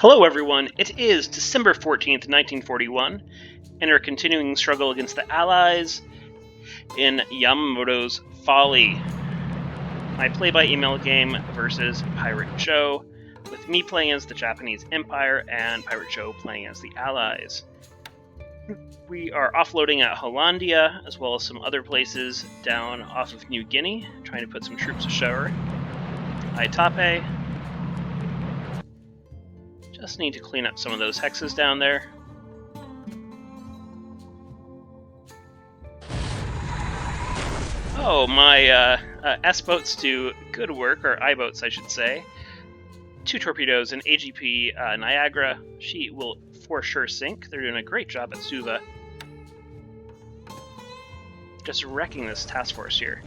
Hello everyone, it is December 14th, 1941, and our continuing struggle against the Allies in Yamamoto's Folly. My play-by-email game versus Piratejoe, with me playing as the Japanese Empire and Piratejoe playing as the Allies. We are offloading at Hollandia, as well as some other places down off of New Guinea, trying to put some troops ashore. Aitape. Just need to clean up some of those hexes down there. Oh, my S-boats do good work, or I-boats I should say. 2 torpedoes and AGP Niagara. She will for sure sink. They're doing a great job at Suva. Just wrecking this task force here.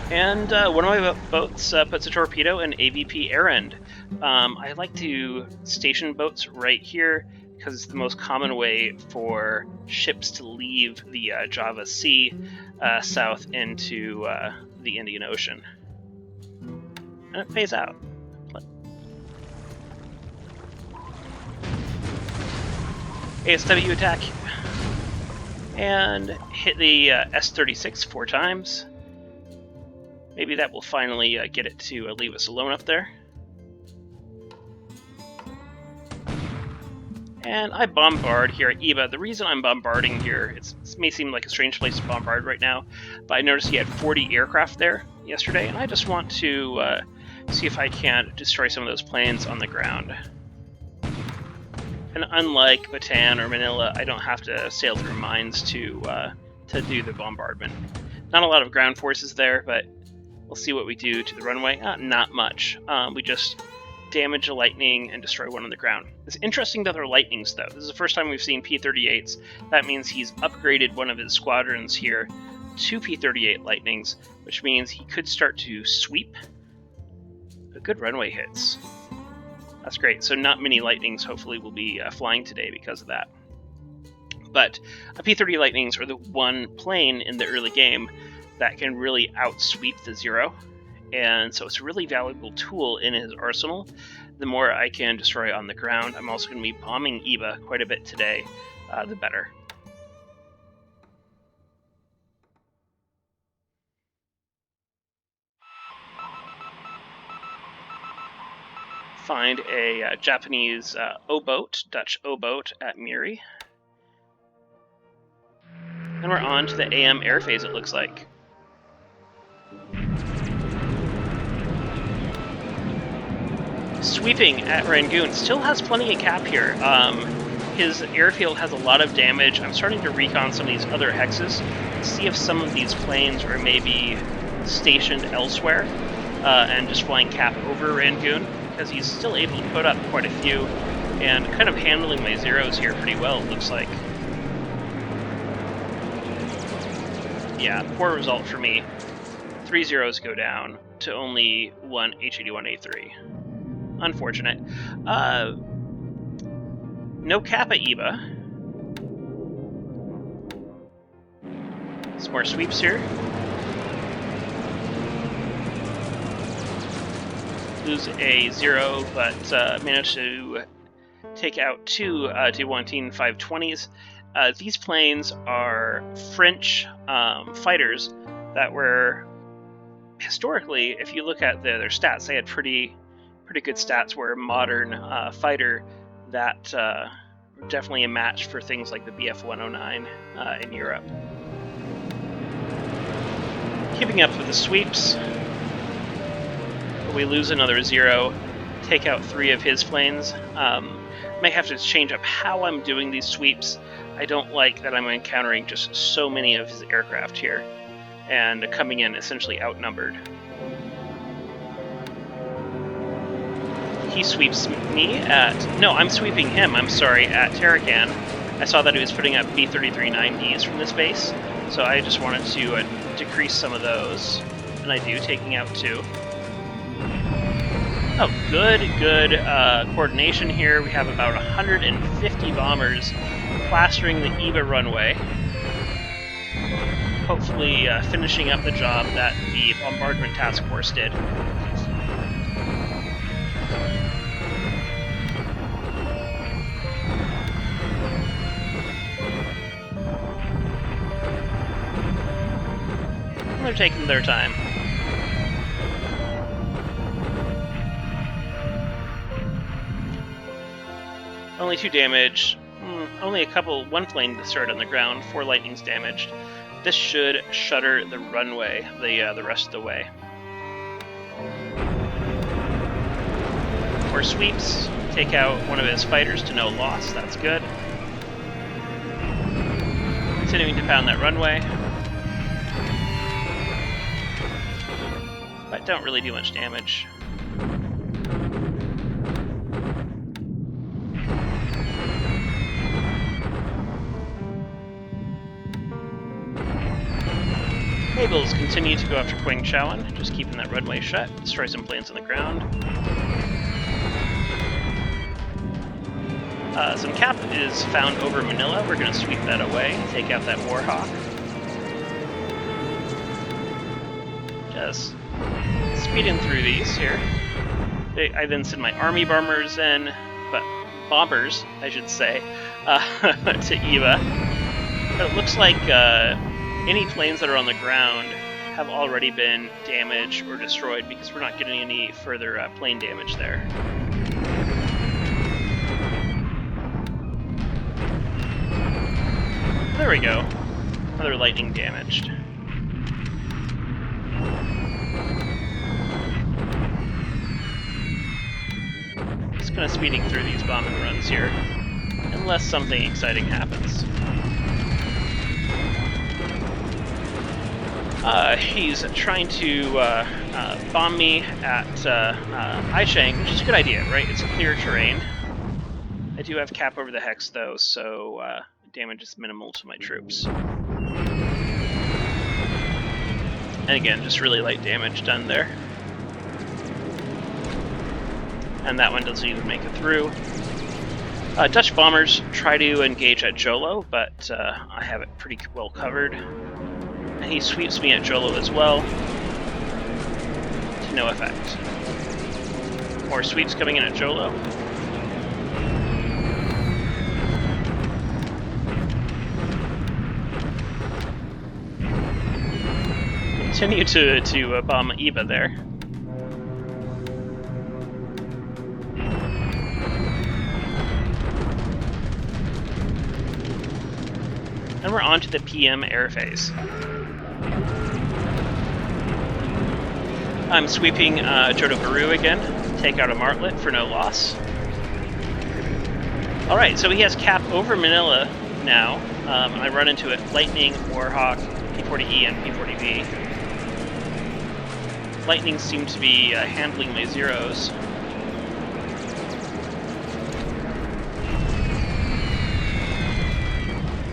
And one of my boats puts a torpedo in AVP Errand. I like to station boats right here because it's the most common way for ships to leave the Java Sea south into the Indian Ocean. And it pays out. ASW attack. And hit the S-36 4 times. Maybe that will finally get it to leave us alone up there. And I bombard here at Iba. The reason I'm bombarding here, it may seem like a strange place to bombard right now, but I noticed he had 40 aircraft there yesterday, and I just want to see if I can destroy some of those planes on the ground. And unlike Bataan or Manila, I don't have to sail through mines to do the bombardment. Not a lot of ground forces there, but we'll see what we do to the runway. Not much. We just damage a Lightning and destroy one on the ground. It's interesting that they're Lightnings, though. This is the first time we've seen P-38s. That means he's upgraded one of his squadrons here to P-38 Lightnings, which means he could start to sweep. A good runway hits. That's great. So not many Lightnings hopefully will be flying today because of that. But P-30 Lightnings are the one plane in the early game that can really outsweep the Zero, and so it's a really valuable tool in his arsenal. The more I can destroy on the ground, I'm also going to be bombing Iba quite a bit today, the better. Find a Japanese O-boat, Dutch O-boat at Muri. And we're on to the AM air phase, it looks like. Sweeping at Rangoon still has plenty of cap here. His airfield has a lot of damage. I'm starting to recon some of these other hexes to see if some of these planes are maybe stationed elsewhere and just flying cap over Rangoon, because he's still able to put up quite a few and kind of handling my Zeros here pretty well, it looks like. Yeah, poor result for me. 3 Zeros go down to only 1 H-81A3. Unfortunate. No cap at Iba. Some more sweeps here. Lose a 0, but managed to take out 2 D-1 520s. These planes are French fighters that were, historically, if you look at their stats, they had pretty good stats. Were a modern fighter that definitely a match for things like the Bf-109 in Europe. Keeping up with the sweeps. We lose another 0, take out 3 of his planes. May have to change up how I'm doing these sweeps. I don't like that I'm encountering just so many of his aircraft here and coming in essentially outnumbered. He sweeps me at... No, I'm sweeping him, I'm sorry, at Tarakan. I saw that he was putting up B-33-9Ds from this base, so I just wanted to decrease some of those. And I do, taking out 2. Oh, good coordination here. We have about 150 bombers plastering the Iba runway. Hopefully finishing up the job that the bombardment task force did. They're taking their time. Only 2 damage. Only one plane destroyed on the ground. 4 lightnings damaged. This should shutter the runway the rest of the way. More sweeps. Take out one of his fighters to no loss. That's good. Continuing to pound that runway. But don't really do much damage. Cables continue to go after Quang Chowan, just keeping that runway shut. Destroy some planes on the ground. Some cap is found over Manila. We're going to sweep that away, take out that Warhawk. Just speeding through these here. I then send my army bombers in, but bombers, I should say, to Eva. But it looks like any planes that are on the ground have already been damaged or destroyed because we're not getting any further plane damage there. There we go. Another lightning damaged. Just kind of speeding through these bombing runs here, unless something exciting happens. He's trying to bomb me at Aishang, which is a good idea, right? It's clear terrain. I do have cap over the hex, though, so damage is minimal to my troops. And again, just really light damage done there. And that one doesn't even make it through. Dutch bombers try to engage at Jolo, but I have it pretty well covered. And he sweeps me at Jolo as well, to no effect. More sweeps coming in at Jolo. Continue to bomb Eva there. And we're on to the PM air phase. I'm sweeping Jodo Baru again, take out a Martlet for no loss. Alright, so he has cap over Manila now. I run into it, Lightning, Warhawk, P40E, and P40V. Lightning seems to be handling my zeros.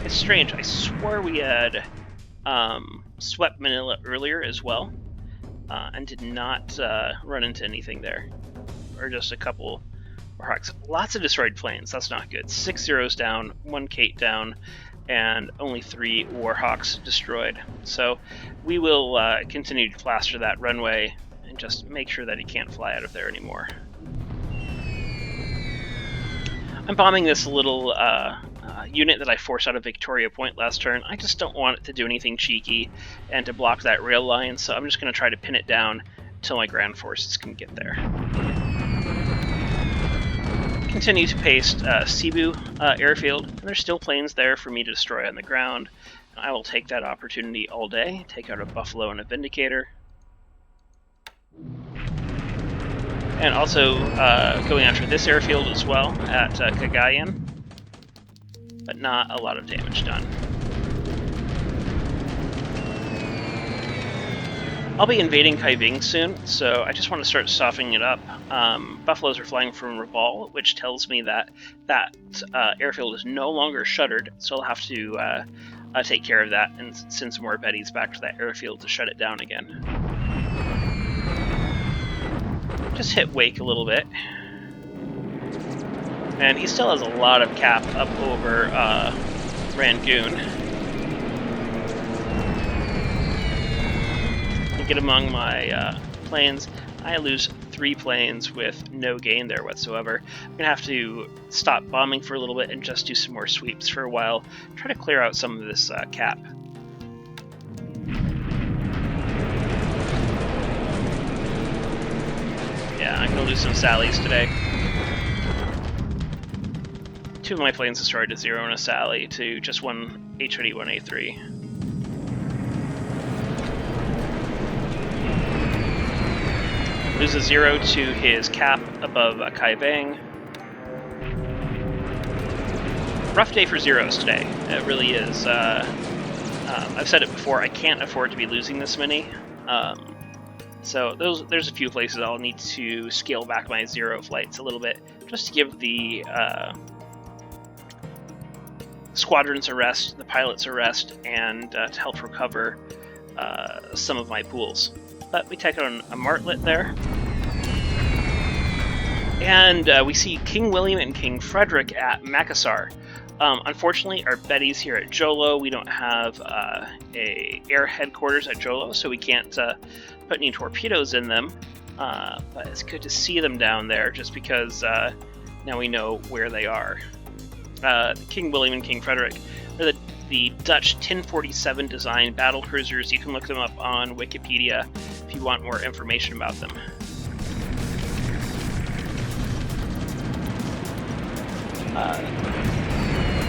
It's strange, I swore we had swept Manila earlier as well, and did not run into anything there. Or just a couple Warhawks. Lots of destroyed planes, that's not good. 6 zeros down, 1 Kate down, and only 3 Warhawks destroyed. So we will continue to plaster that runway and just make sure that he can't fly out of there anymore. I'm bombing this little unit that I forced out of Victoria Point last turn. I just don't want it to do anything cheeky and to block that rail line, so I'm just going to try to pin it down until my ground forces can get there. Continue to paste Cebu airfield, and there's still planes there for me to destroy on the ground. I will take that opportunity all day, take out a Buffalo and a Vindicator. And also going after this airfield as well at Cagayan, but not a lot of damage done. I'll be invading Kaiving soon, so I just want to start softening it up. Buffaloes are flying from Raval, which tells me that that airfield is no longer shuttered, so I'll have to take care of that and send some more Bettys back to that airfield to shut it down again. Just hit Wake a little bit. And he still has a lot of cap up over Rangoon. Get among my planes. I lose 3 planes with no gain there whatsoever. I'm going to have to stop bombing for a little bit and just do some more sweeps for a while. Try to clear out some of this cap. gonna lose some sallies today. 2 of my planes destroyed to 0 and a sally to just 1 H-1E, 1 A3. Loses 0 to his cap above Kai Bang. Rough day for zeros today. It really is. I've said it before, I can't afford to be losing this many. So there's a few places I'll need to scale back my 0 flights a little bit, just to give the squadrons a rest, the pilots a rest, and to help recover some of my pools. But we take on a Martlet there. And we see King William and King Frederick at Makassar. Unfortunately, our Betties here at Jolo, we don't have a air headquarters at Jolo, so we can't put any torpedoes in them. But it's good to see them down there, just because now we know where they are. King William and King Frederick are the Dutch 1047 design battle cruisers. You can look them up on Wikipedia if you want more information about them.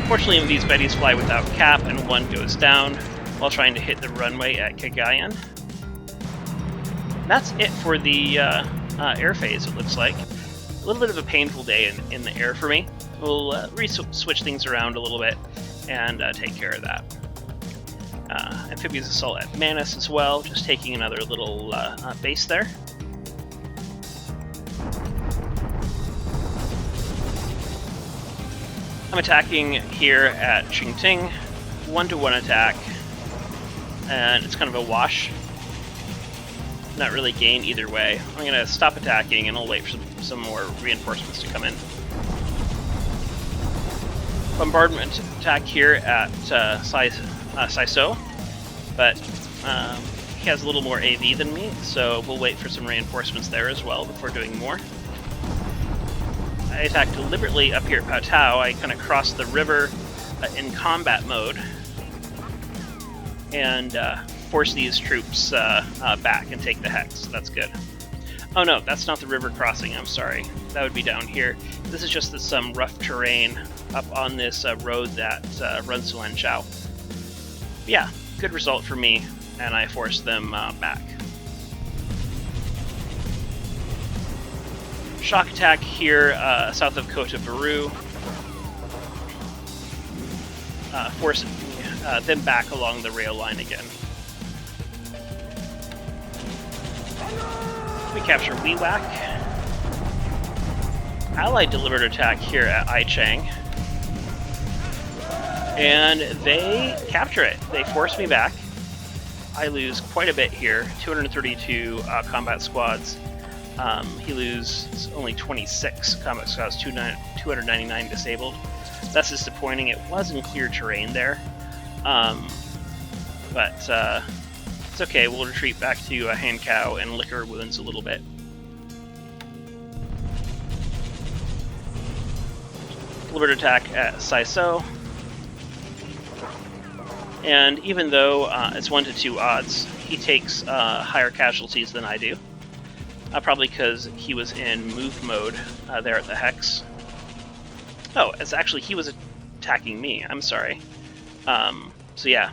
Fortunately, these Betties fly without cap, and one goes down while trying to hit the runway at Cagayan. That's it for the air phase, it looks like. A little bit of a painful day in the air for me. We'll switch things around a little bit and take care of that. Amphibious assault at Manus as well, just taking another little base there. I'm attacking here at Qingting, 1-to-1 attack, and it's kind of a wash. Not really gain either way. I'm going to stop attacking and I'll wait for some more reinforcements to come in. Bombardment attack here at Saiso, but he has a little more AV than me, so we'll wait for some reinforcements there as well before doing more. I attacked deliberately up here at Patao. I kind of crossed the river in combat mode and force these troops back and take the hex. That's good. Oh no, that's not the river crossing, I'm sorry. That would be down here. This is just some rough terrain up on this road that runs to Lanzhou. Yeah, good result for me, and I forced them back. Shock attack here south of Kota Baru. Forcing them back along the rail line again. We capture Wewak. Allied delivered attack here at Aichang. And they capture it. They force me back. I lose quite a bit here. 232 combat squads. He loses only 26 combat squads, 299 disabled. That's disappointing. It was in clear terrain there. But it's okay. We'll retreat back to Hankow and lick our wounds a little bit. Delivered attack at Saiso. And even though it's 1-to-2 odds, he takes higher casualties than I do. Probably because he was in move mode there at the Hex. Oh, it's actually, he was attacking me. I'm sorry. So yeah,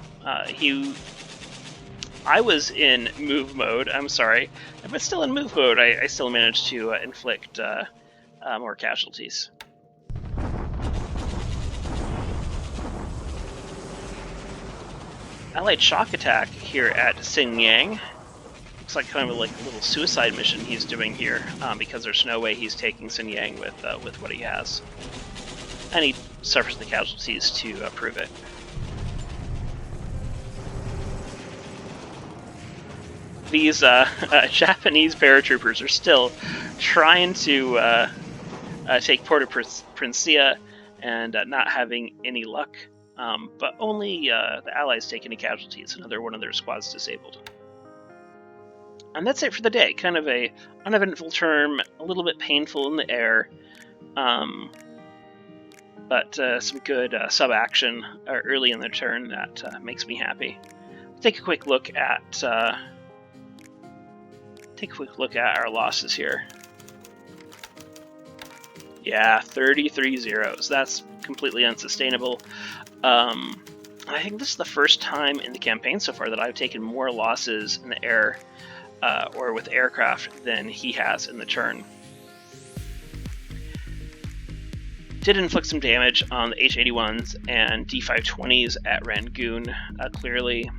I was in move mode. I'm sorry. But still in move mode, I still managed to inflict more casualties. Allied shock attack here at Xinjiang. Looks like kind of like a little suicide mission he's doing here, because there's no way he's taking Xinjiang with what he has. And he suffers the casualties to prove it. These Japanese paratroopers are still trying to take Port-au-Prince and not having any luck. But only the Allies take any casualties. Another one of their squads disabled. And that's it for the day. Kind of a uneventful term, a little bit painful in the air, but some good sub-action early in the turn that makes me happy. Take a quick look at our losses here. Yeah, 33 zeros. That's completely unsustainable. I think this is the first time in the campaign so far that I've taken more losses in the air or with aircraft than he has in the turn. Did inflict some damage on the H-81s and D-520s at Rangoon, clearly.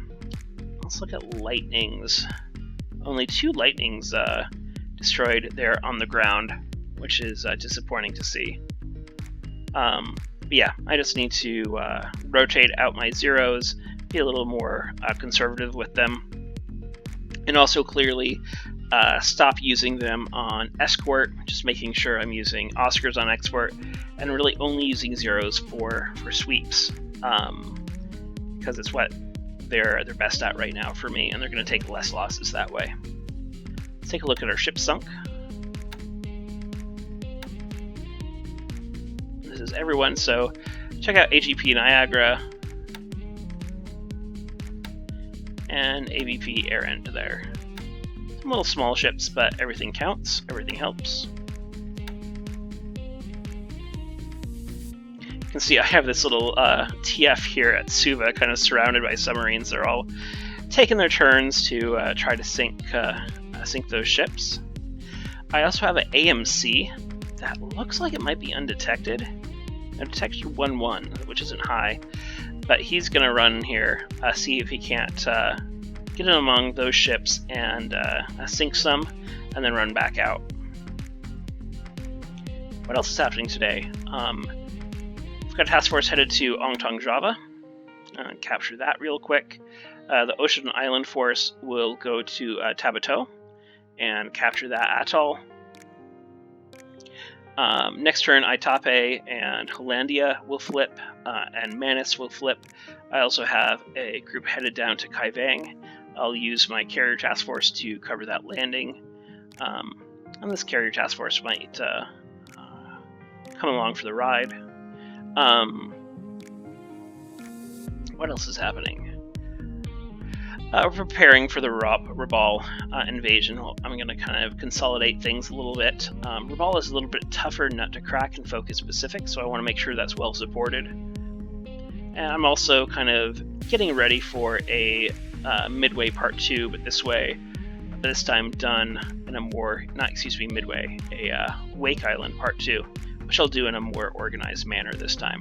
Let's look at lightnings. Only 2 lightnings destroyed there on the ground, which is disappointing to see. But yeah, I just need to rotate out my zeros, be a little more conservative with them, and also clearly stop using them on escort, just making sure I'm using Oscars on export, and really only using zeros for sweeps, because it's what they're best at right now for me, and they're going to take less losses that way. Let's take a look at our ship sunk. This is everyone, so check out AGP Niagara and AVP Air End there. Some little small ships, but everything counts, everything helps. You can see I have this little TF here at Suva, kind of surrounded by submarines. They're all taking their turns to try to sink those ships. I also have an AMC that looks like it might be undetected. I've detected 1-1, which isn't high, but he's going to run here, see if he can't get in among those ships and sink some, and then run back out. What else is happening today? We've got a task force headed to Ongtong, Java. Capture that real quick. The Ocean Island Force will go to Tabito and capture that atoll. Next turn, Aitape and Hollandia will flip, and Manus will flip. I also have a group headed down to Kaivang. I'll use my carrier task force to cover that landing. And this carrier task force might come along for the ride. What else is happening? We're preparing for the Rabal invasion. I'm going to kind of consolidate things a little bit. Rabal is a little bit tougher nut to crack in Focus Pacific, so I want to make sure that's well supported. And I'm also kind of getting ready for a Midway Part 2, but this time done in a more, Midway, a Wake Island Part 2, which I'll do in a more organized manner this time.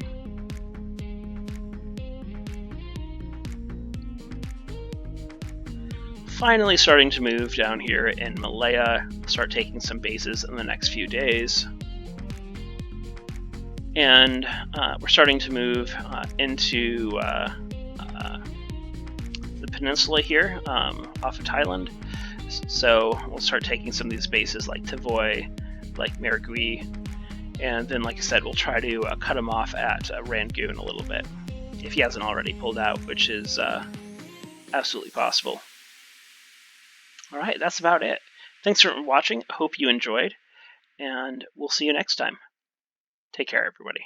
Finally starting to move down here in Malaya, start taking some bases in the next few days. And we're starting to move into the peninsula here off of Thailand. So we'll start taking some of these bases like Tavoy, like Marigui, and then, like I said, we'll try to cut him off at Rangoon a little bit, if he hasn't already pulled out, which is absolutely possible. Alright, that's about it. Thanks for watching. I hope you enjoyed, and we'll see you next time. Take care, everybody.